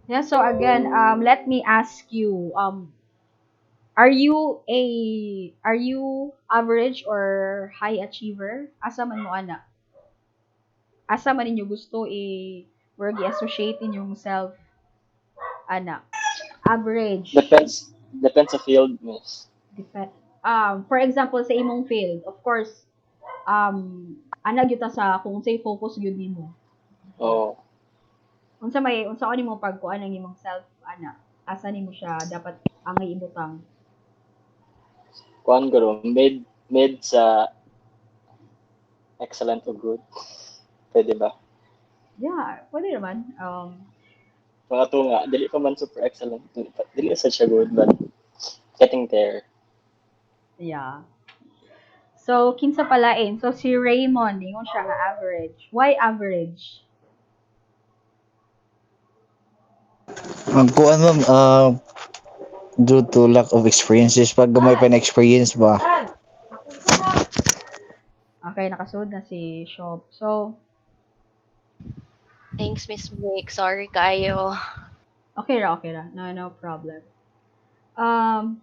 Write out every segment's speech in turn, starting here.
Yeah, so again, let me ask you, are you average or high achiever? Asa man mo ana? Asa man ninyo gusto word i-associate inyong self ana? Average. Depends sa field, miss. Depend. For example, sa imong field, of course, ana gyud ta sa kung say focus gyud nimo. Oo. Unsa ani mo pagkuan ang imong self ana? Asa nimo siya dapat angay ibutang? Kuan ko mid sa excellent o good. Pwede ba? Yeah, pwede naman. Mga to nga, dili pa man super excellent. Dili sa siya good, but getting there. Yeah. So, kinsa palain. So, si Raymond, ingon siya nga average. Why average? Ang kuan ma'am, due to lack of experiences, pag gamay pa na experience ba, Okay, nakasunod na si Shop. So, Thanks, Miss Vic. Sorry kayo. okay ra. No, no problem. Um,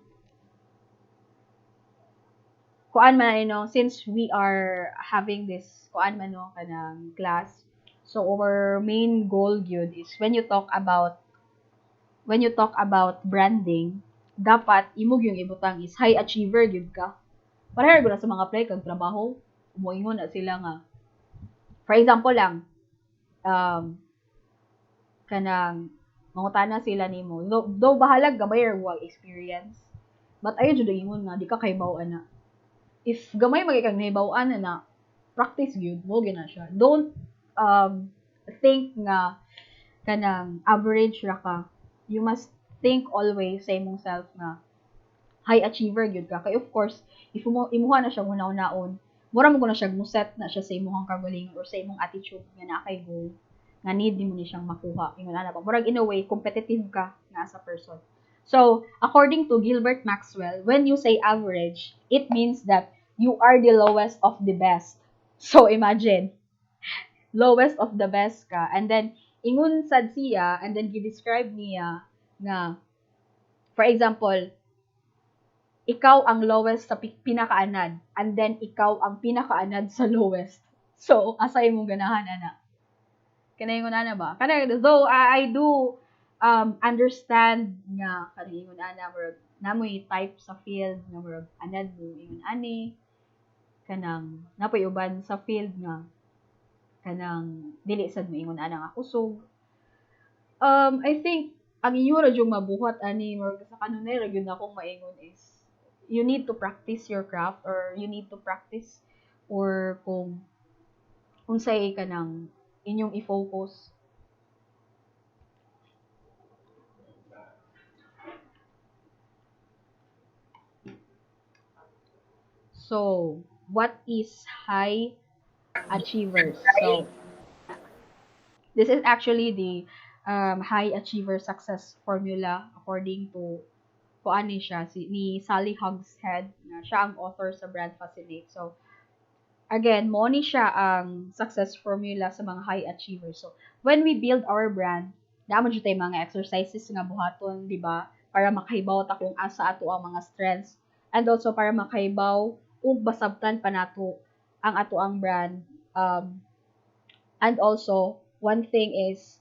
kuan man since we are having this kuan man no kanang class. So, our main goal yun is when you talk about branding, dapat imog yung ibutang is high achiever gyud ka. Pareha gyud na sa mga play kag trabaho, moingon na sila nga. For example lang, um, kanang mangutana sila nimo. Though bahalag gamay or wag experience. But ayun jud ingon nga di ka kaybaw ana. If gamay magikag nahibaw-an na practice gyud mo gyud na siya. Don't think nga kanang average ra ka. You must think always sa imong self nga high achiever gyud ka. Kay of course, if imuha na siya una-unaon, mura mo na siya mo-set na siya sa imong kagalingon or sa imong attitude nga naa kay goal nga need mo ni siyang makuha. Ingon ana ba? Murag in a way competitive ka nga as a person. So, according to Gilbert Maxwell, when you say average, it means that you are the lowest of the best. So, imagine, lowest of the best ka. And then, ingon sad siya, and then gi-describe niya nga, for example, ikaw ang lowest sa pinakaanad, and then ikaw ang pinakaanad sa lowest. So, asa imong ganahan, ana? Kanay ana ba? Kanay, though I do understand nga kanay ana, murag namoy type sa field nga murag anad mo ingon ani kanang napoy uban sa field nga kanang dili sad mo ingon ana nga kusog. I think ang inyo ra jung mabuhat ani murag sa kanunay ra gyud akong maingon is you need to practice your craft or you need to practice or kung unsay kanang inyong i-focus. So, what is high achievers? So, this is actually the high achiever success formula according to kuan ni siya ni Sally Hogshead na siya ang author sa Brand Fascinate. So, again, mo ni siya ang success formula sa mga high achievers. So, when we build our brand, naman jud tay mga exercises nga buhaton, di ba? Para makahibaw ta kung asa ato ang mga strengths and also para makahibaw ug basabtan pa nato ang ato ang brand. And also, one thing is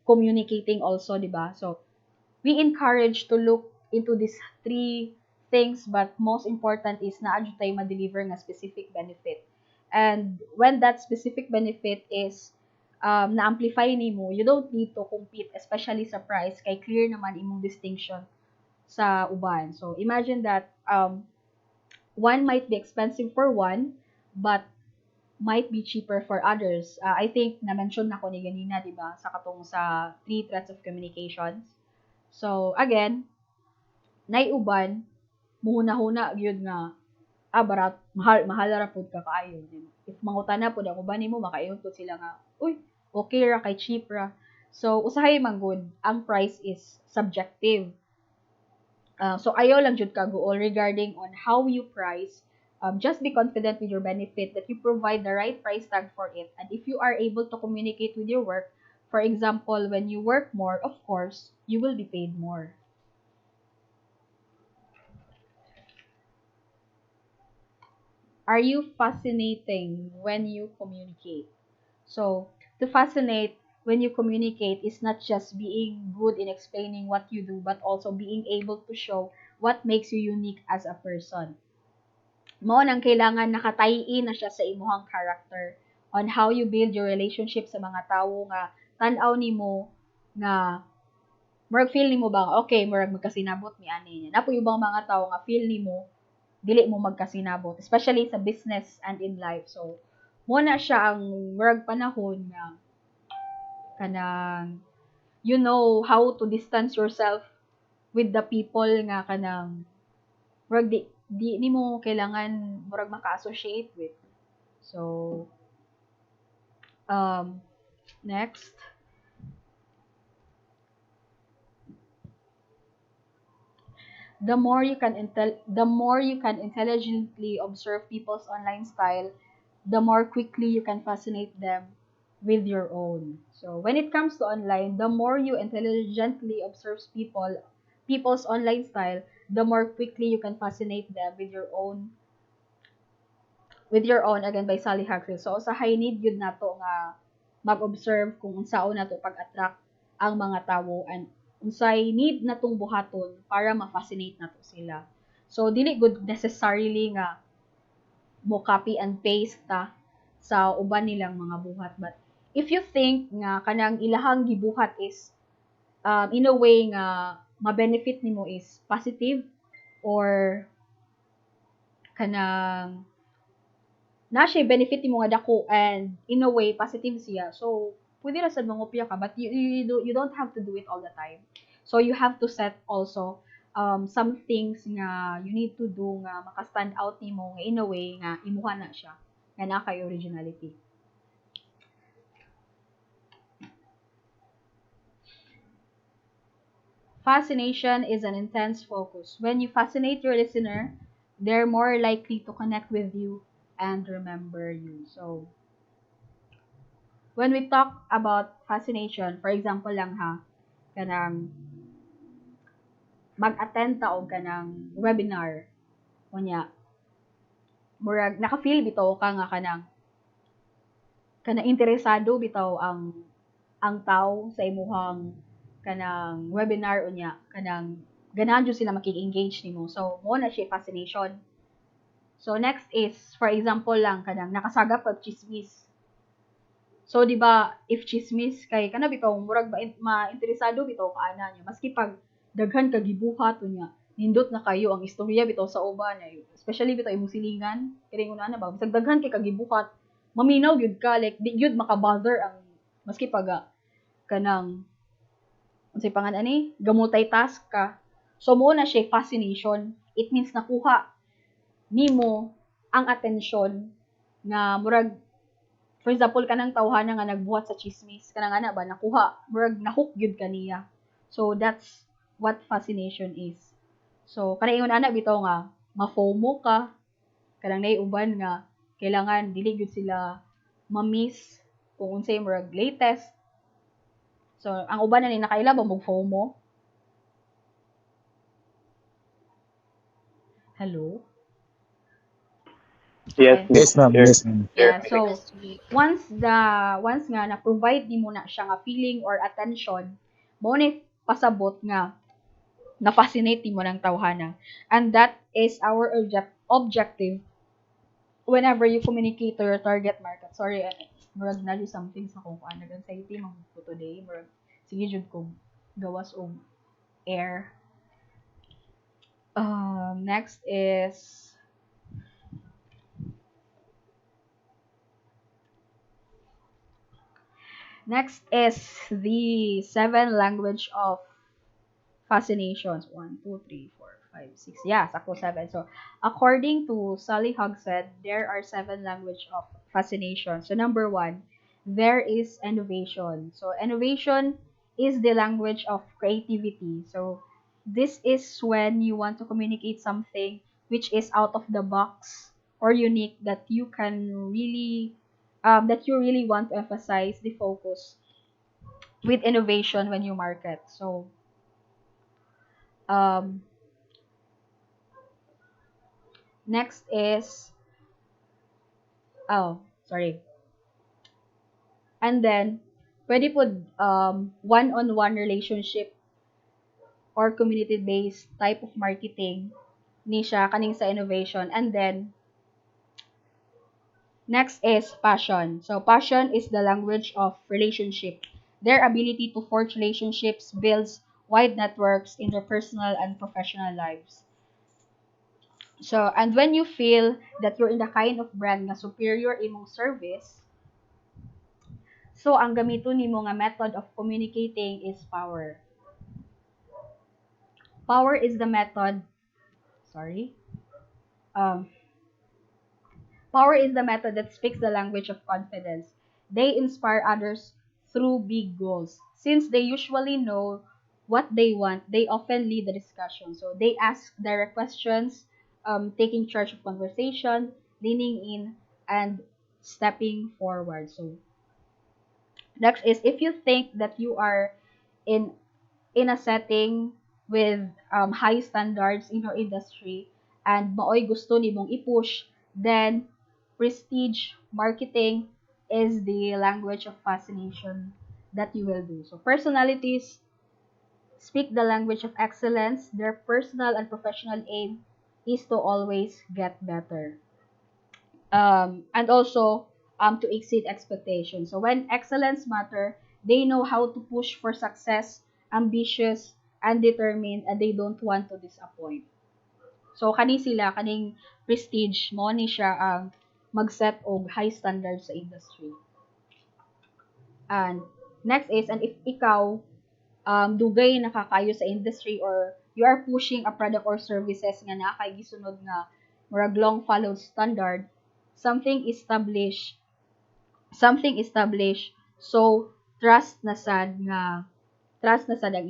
communicating also, di ba? So, we encourage to look into these three things, but most important is na adyo tayo ma-deliver nga specific benefit. And when that specific benefit is na-amplify nimo, you don't need to compete, especially sa price, kay clear naman imong distinction sa uban. So, imagine that one might be expensive for one, but might be cheaper for others. I think na-mention na ko ni ganina, di ba, sa katong sa three threats of communications. So, again, naiuban, muhuna-huna gyud nga barat mahal ra pud ka kaayo. If mangutana pud ang uban nimo makaingon pud sila nga, uy, okay ra kay cheap ra. So, usahay man gud, ang price is subjective. So, ayaw lang jud ka goal regarding on how you price. Just be confident with your benefit that you provide the right price tag for it. And if you are able to communicate with your work for example, when you work more, of course, you will be paid more. Are you fascinating when you communicate? So, to fascinate when you communicate is not just being good in explaining what you do, but also being able to show what makes you unique as a person. Mo nang kailangan nakatayi na siya sa imuhang character on how you build your relationship sa mga tawo nga tan-aw nimo nga murag feel nimo ba okay murag magkasinabot mi ani niya. Napoy ubang mga tawo nga feel nimo dili mo magkasinabot, especially sa business and in life. So mo na siya ang murag panahon nga kanang you know how to distance yourself with the people nga kanang murag di nimo kailangan murag maka-associate with. So next, the more you can intelligently observe people's online style, the more quickly you can fascinate them with your own. So when it comes to online, the more you intelligently observe people's online style, the more quickly you can fascinate them with your own again by Sally Huxley. So usahay need yun nato nga mag-observe kung unsaon nato pag-attract ang mga tawo and unsay need natong buhaton para ma-fascinate nato sila. So dili good necessarily nga mo copy and paste ta sa uban nilang mga buhat, but if you think nga kanang ilahang gibuhat is in a way nga ma-benefit nimo is positive or kanang na siya benefit mo nga dako and in a way positive siya. So pwede ra sad mangopya ka, but you don't have to do it all the time. So you have to set also some things nga you need to do nga maka-stand out nimo nga in a way nga imuha na siya nga naa kay originality. Fascination is an intense focus. When you fascinate your listener, they're more likely to connect with you and remember you. So when we talk about fascination, for example lang ha, kanang mag-attend ta og kanang webinar, kunya, murag naka-feel bitaw ka nga kanang interesado bitaw ang tao sa imuhang kanang webinar unya, kanang ganahan jud sila makig-engage nimo. So mo na siya fascination. So next is for example lang kanang nakasagap og chismis. So, di ba, if chismis kay kana bitaw murag ma-interesado bitaw ka ana niya maski pag daghan ka gibuhat unya nindot na kayo ang istorya bitaw sa uban especially bitaw imong silingan kini una na ba bisag daghan kay kagibuhat maminaw gyud ka like di gyud maka-bother ang maski pag kanang unsay pangan ani gamutay task ka. So mo na siya fascination, it means nakuha nimo ang atensyon nga murag for example kanang tawhana nga nagbuhat sa chismis kanang ana ba nakuha murag nahook gyud kaniya. So that's what fascination is. So kanang ingon ana bitaw nga ma-FOMO ka kanang nay uban nga kailangan dili gyud sila ma-miss kung unsay murag latest. So ang uban na ni nakaila ba mo FOMO? Hello? Yes, Okay. Yes, ma'am. here. Yes, ma'am. Yeah, so Yes, we- once nga na provide nimo na siya nga feeling or attention, mo ni pasabot nga na fascinate mo ng tawhana. And that is our objective whenever you communicate to your target market. Sorry, murag na something sa kung ano anxiety mo today, murag sige jud ko gawas og air. Next is the 7 language of fascinations. 1, 2, 3, 4, 5, 6. Yeah, sakto 7. So, according to Sally Hogshead, there are 7 language of fascination. So, number 1, there is innovation. So, innovation is the language of creativity. So, this is when you want to communicate something which is out of the box or unique that you can really that you really want to emphasize the focus with innovation when you market. So, um, next is, oh, sorry. And then, pwede po one-on-one relationship or community-based type of marketing ni siya kaning sa innovation. And then, next is passion. So, passion is the language of relationship. Their ability to forge relationships builds wide networks in their personal and professional lives. So, and when you feel that you're in the kind of brand na superior imong service, so ang gamiton nimo nga method of communicating is power. Power is the method, sorry. Um, Power is the method that speaks the language of confidence. They inspire others through big goals. Since they usually know what they want, they often lead the discussion. So they ask direct questions, taking charge of conversation, leaning in, and stepping forward. So next is, if you think that you are in in a setting with high standards in your industry and maoy gusto nimong i-push, then prestige marketing is the language of fascination that you will do. So personalities speak the language of excellence. Their personal and professional aim is to always get better. And also to exceed expectations. So when excellence matter, they know how to push for success, ambitious and determined, and they don't want to disappoint. So kani sila kaning prestige mo ni siya ang mag-set og high standards sa industry. And next is, and if ikaw dugay nakakayo sa industry or you are pushing a product or services nga naa kay gisunod nga murag long followed standard, something established something established, so trust na sad ang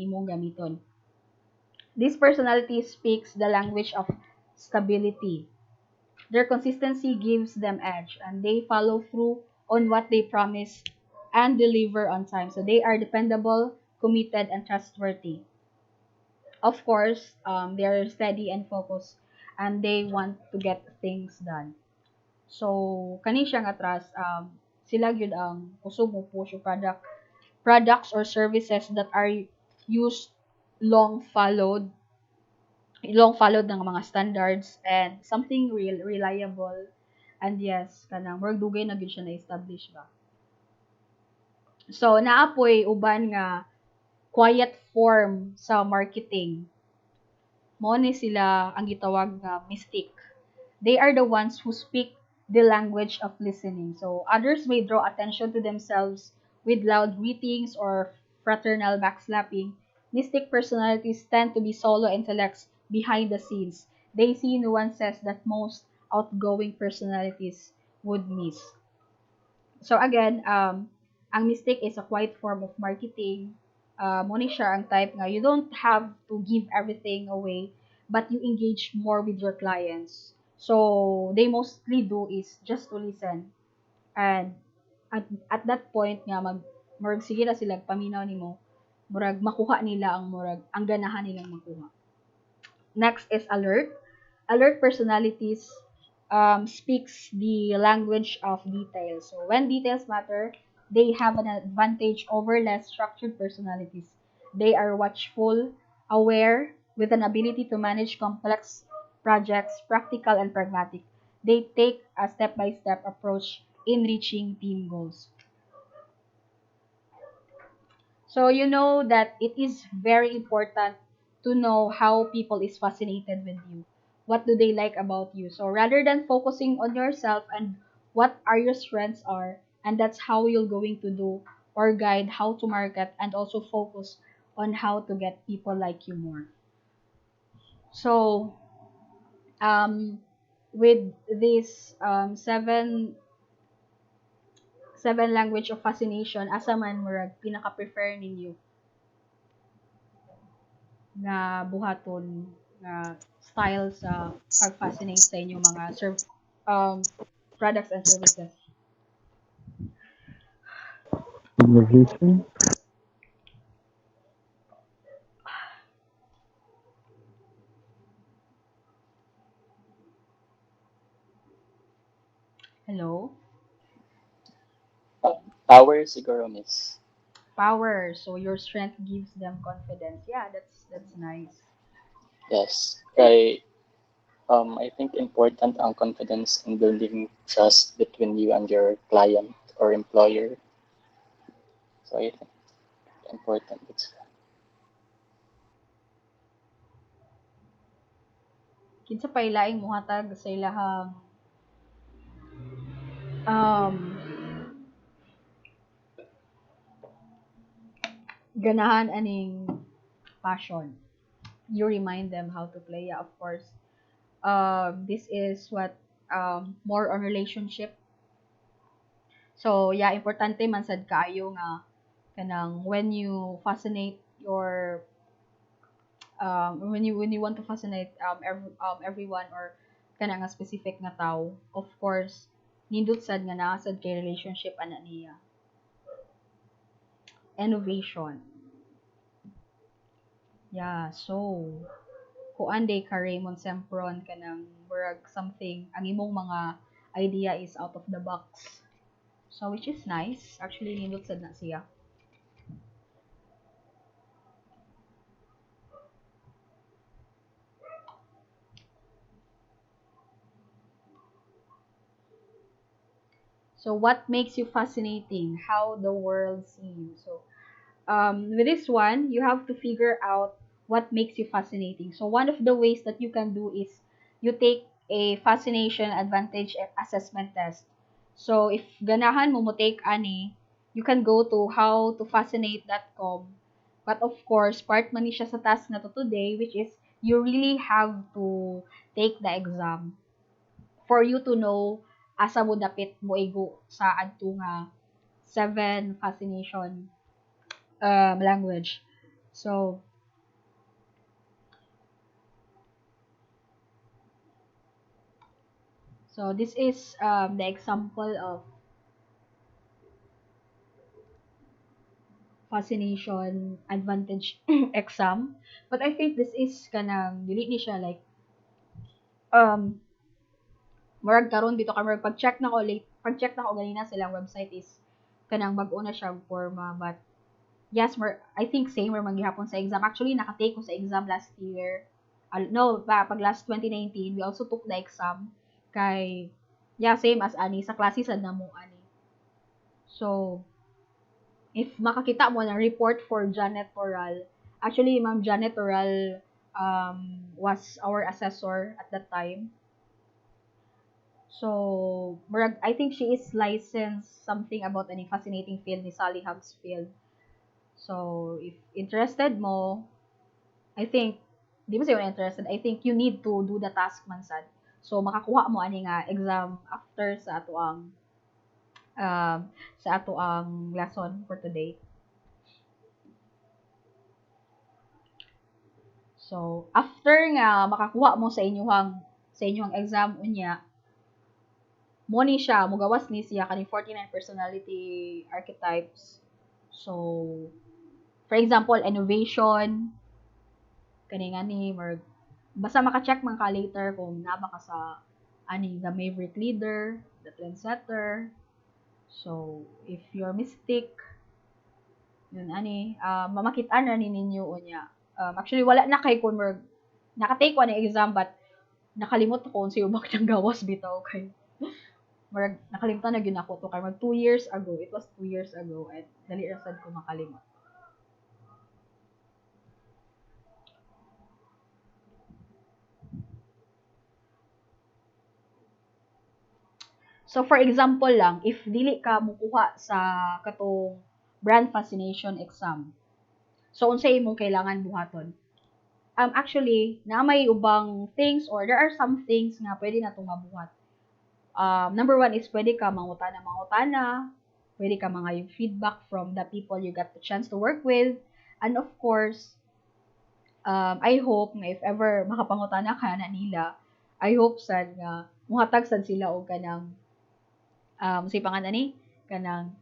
imong gamiton. This personality speaks the language of stability. Their consistency gives them edge, and they follow through on what they promise and deliver on time. So they are dependable, committed, and trustworthy. Of course, they are steady and focused, and they want to get things done. So, kani siya nga trust, sila gyud ang kusog mo push yung products or services that are used long followed ng mga standards and something real reliable, and yes kanang murag dugay na gyud siya na establish ba. So naapoy uban nga quiet form sa marketing, mo ni sila ang gitawag nga mystic. They are the ones who speak the language of listening. So others may draw attention to themselves with loud greetings or fraternal backslapping. Mystic personalities tend to be solo intellects behind the scenes. They see nuances that most outgoing personalities would miss. So again, ang mystic is a quiet form of marketing. Mo ni siya ang type nga you don't have to give everything away, but you engage more with your clients. So they mostly do is just to listen. And at that point nga murag sige na sila paminaw nimo, murag makuha nila ang ang ganahan nilang makuha. Next is alert. Alert personalities speaks the language of details. So when details matter, they have an advantage over less structured personalities. They are watchful, aware, with an ability to manage complex projects, practical and pragmatic. They take a step-by-step approach in reaching team goals. So you know that it is very important to know how people is fascinated with you. What do they like about you? So rather than focusing on yourself and what are your strengths are, and that's how you're going to do or guide how to market and also focus on how to get people like you more. So with this seven language of fascination, asa man murag pinaka-prefer ninyo nga buhaton nga style sa pag-fascinate sa inyong mga um, products and services. Innovation. Hello? Power siguro, miss. Power. So your strength gives them confidence. Yeah, that's nice. Yes. Kay, I think important ang confidence in building trust between you and your client or employer. So I think important. It's Kinsa pa ilaing muhatag sa ilahang um ganahan aning passion. You remind them how to play. Yeah, of course. This is what more on relationship. So yeah, importante man sad kaayo nga kanang when you fascinate your when you want to fascinate everyone or kana nga specific nga tao, of course nindot sad nga naa sad kay relationship ana niya. Innovation. Yeah, so kuan day ka Raymond Sempron kanang murag something ang imong mga idea is out of the box. So which is nice. Actually nindot sad na siya. So what makes you fascinating? How the world seems. So with this one, you have to figure out what makes you fascinating. So one of the ways that you can do is you take a fascination advantage assessment test. So if ganahan mo take ani, you can go to howtofascinate.com. But of course, part man ni siya sa task na to today, which is you really have to take the exam for you to know asa mo dapit mo igo sa adto nga seven fascination language. So, this is the example of fascination advantage exam. But I think this is kanang dili ni siya like um murag karon dito ka murag pag-check na ko late pag-check na ko ganina silang website is kanang bag-o na siya forma but yes I think same or manggihapon sa exam. Actually nakatake ko sa exam last year. No, pag last 2019 we also took the exam kay yeah same as ani sa klase sad na mo ani. So if makakita mo ng report for Janet Toral, actually, Ma'am Janet Toral was our assessor at that time. So, murag, I think she is licensed something about any fascinating field ni Sally Hubbs field. So, if interested mo, I think, di ba siya interested, I think you need to do the task man sad. So, makakuha mo ani nga exam after um, sa ato ang lesson for today. So, after nga makakuha mo sa inyong exam unya, mo ni siya, mugawas ni siya kaning 49 personality archetypes. So, for example, innovation, kani nga ni, basta maka-check man ka later kung naba ka sa ani the maverick leader, the trendsetter. So, if you're mystic, yun ani, mamakit-an na ni ninyo unya. Actually, wala na kay kung nakatake ko na exam but nakalimot ko kung siya ubak ng gawas bitaw kay murag nakalimtan na gyud ako to kay mag 2 years ago. It was 2 years ago at dali ra sad ko makalimot. So for example lang, if dili ka mukuha sa katong brand fascination exam. So unsay imong kailangan buhaton? Actually, na may ubang things or there are some things nga pwede natong mabuhat. Number one is pwede ka mangutana, pwede ka mga yung feedback from the people you got the chance to work with, and of course, I hope nga if ever makapangutana ka na nila, I hope sad nga muhatag sad sila og kanang say pangan ani kanang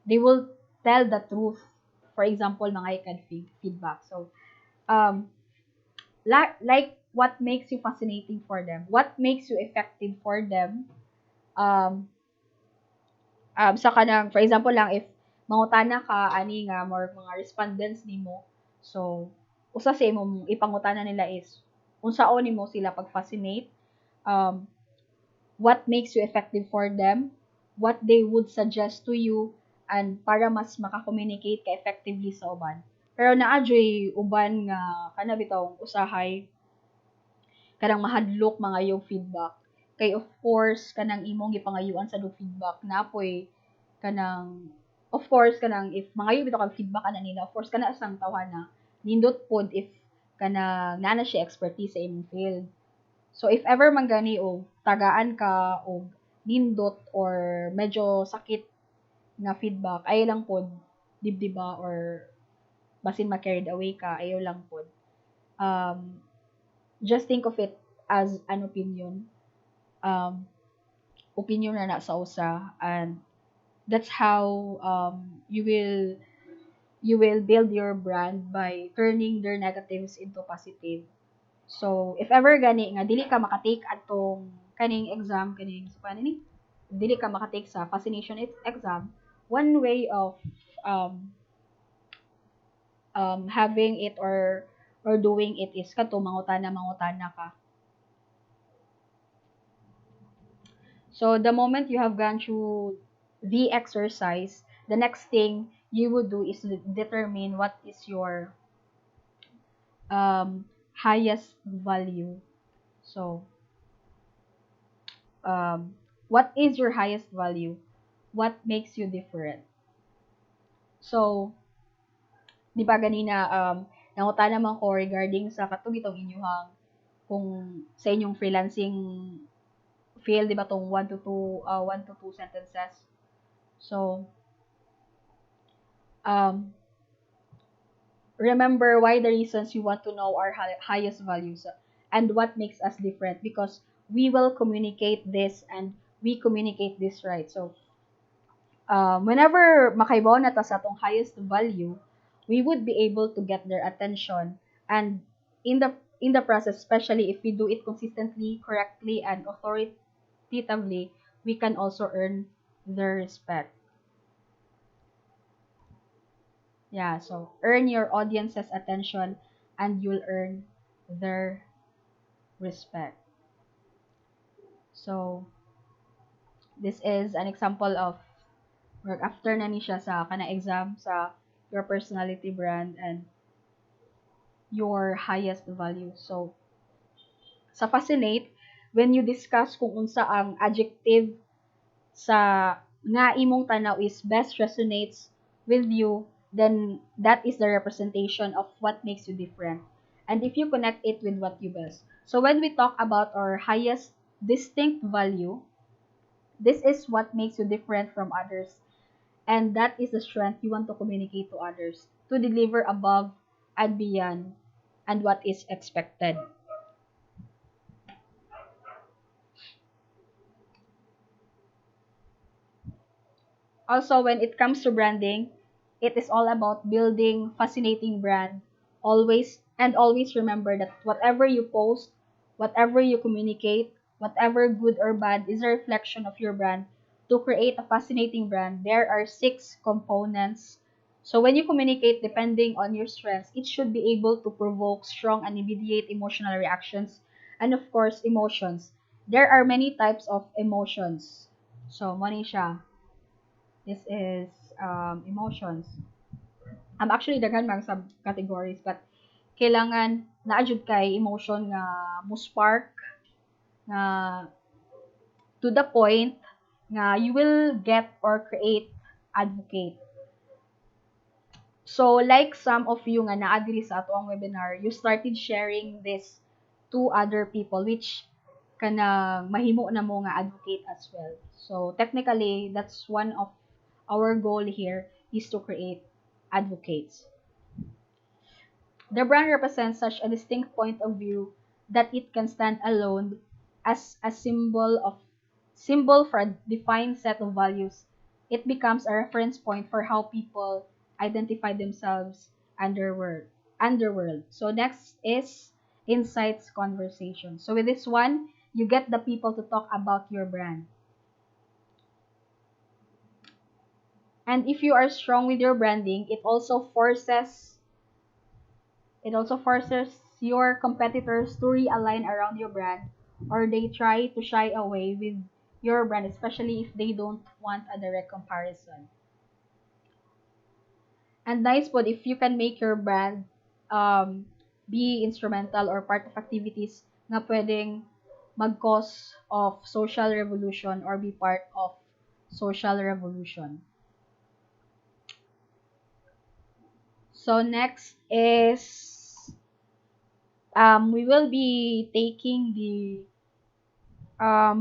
they will tell the truth. For example, mga ikan feedback. So, um, like what makes you fascinating for them? What makes you effective for them? Um, Sa kanang, for example lang, if mangutana ka, ani nga, more mga respondents nimo, so, usa sa imong ipangutana nila is, unsaon nimo sila pag-fascinate, um, what makes you effective for them, what they would suggest to you, and para mas maka-communicate ka effectively sa uban. Pero naadyoy uban nga kana bitaw usahay kanang mahadlok mga yung feedback. Kay of course kanang imong gipangayuan sa dog feedback napoy kanang of course kanang if mangayo bitaw kag feedback ana nila of course kana sang tawhana nindot pod if kanang naa na siya expertise sa imong field. So if ever man gani og tagaan ka og nindot or medyo sakit nga feedback, ayaw lang pod dibdiba or basin ma-carried away ka, ayaw lang pod. Um, just think of it as an opinion. Um, opinion na na sa usa and that's how you will build your brand by turning their negatives into positive. So, if ever gani nga dili ka makatake atong kaning exam kaning sa paano ni dili ka makatake sa fascination exam, one way of um, having it or doing it is kato mangutana ka. So, the moment you have gone through the exercise, the next thing you would do is to determine what is your highest value. So, what is your highest value? What makes you different? So, di ba ganina, nanguta naman ko regarding sa katong itong inyuhang kung sa inyong freelancing field, di ba tong 1 to 2 sentences. So, um, remember why the reasons you want to know our highest values and what makes us different because we will communicate this and we communicate this right. So, whenever makaibaw na ta sa atong highest value, we would be able to get their attention and in the process, especially if we do it consistently, correctly, and authoritatively, we can also earn their respect. Yeah, so earn your audience's attention and you'll earn their respect. So, this is an example of work after na ni siya sa kana exam sa your personality brand and your highest value. So, sa fascinate, when you discuss kung unsa ang adjective sa nga imong tanaw is best resonates with you, then that is the representation of what makes you different. And if you connect it with what you best. So when we talk about our highest distinct value, this is what makes you different from others. And that is the strength you want to communicate to others to deliver above and beyond and what is expected. Also, when it comes to branding, it is all about building fascinating brand. Always remember that whatever you post, whatever you communicate, whatever good or bad is a reflection of your brand. To create a fascinating brand, there are 6 components. So when you communicate depending on your strengths, it should be able to provoke strong and immediate emotional reactions and of course emotions. There are many types of emotions. So, Monisha, this is emotions. Actually daghan mga subcategories but kailangan naadjud kay emotion nga mo spark nga to the point nga you will get or create advocate. So like some of you nga naa diri sa ato ang webinar, you started sharing this to other people which kanang mahimo na mo nga advocate as well. So technically that's one of our goal here is to create advocates. The brand represents such a distinct point of view that it can stand alone as a symbol for a defined set of values. It becomes a reference point for how people identify themselves and their world. So next is insights conversation. So with this one, you get the people to talk about your brand. And if you are strong with your branding, it also forces your competitors to realign around your brand, or they try to shy away with your brand, especially if they don't want a direct comparison. And nice po if you can make your brand um, be instrumental or part of activities na pwedeng mag-cause of social revolution or be part of social revolution. So next is we will be taking the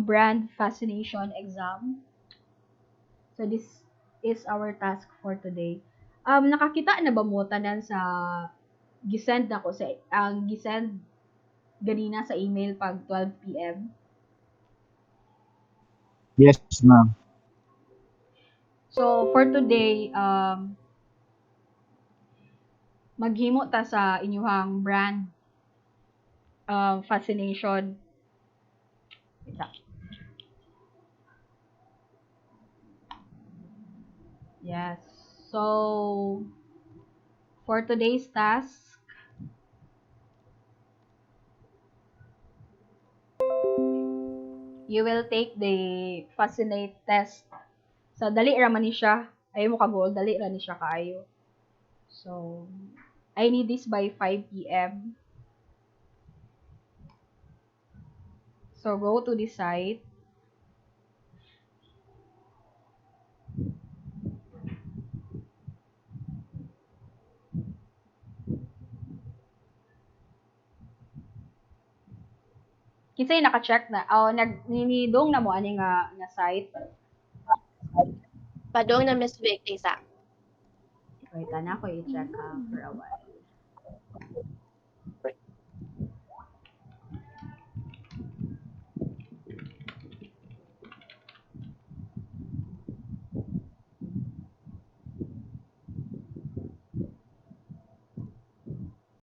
brand fascination exam. So this is our task for today. Nakakita na ba mo tanan sa gisend nako sa ang gisend ganina sa email pag 12 p.m. Yes, ma'am. So for today, maghimo ta sa inyuhang brand fascination. Ita. Yes. So for today's task, you will take the fascinate test. So dali ra man ni siya. Ayo mo kagol, dali ra ni siya kaayo. So I need this by 5 p.m. So go to the site. Kinsay naka-check na ninidong na mo ani nga site. Padong na Miss Vic, isa. Wait, na ako i-check for a while.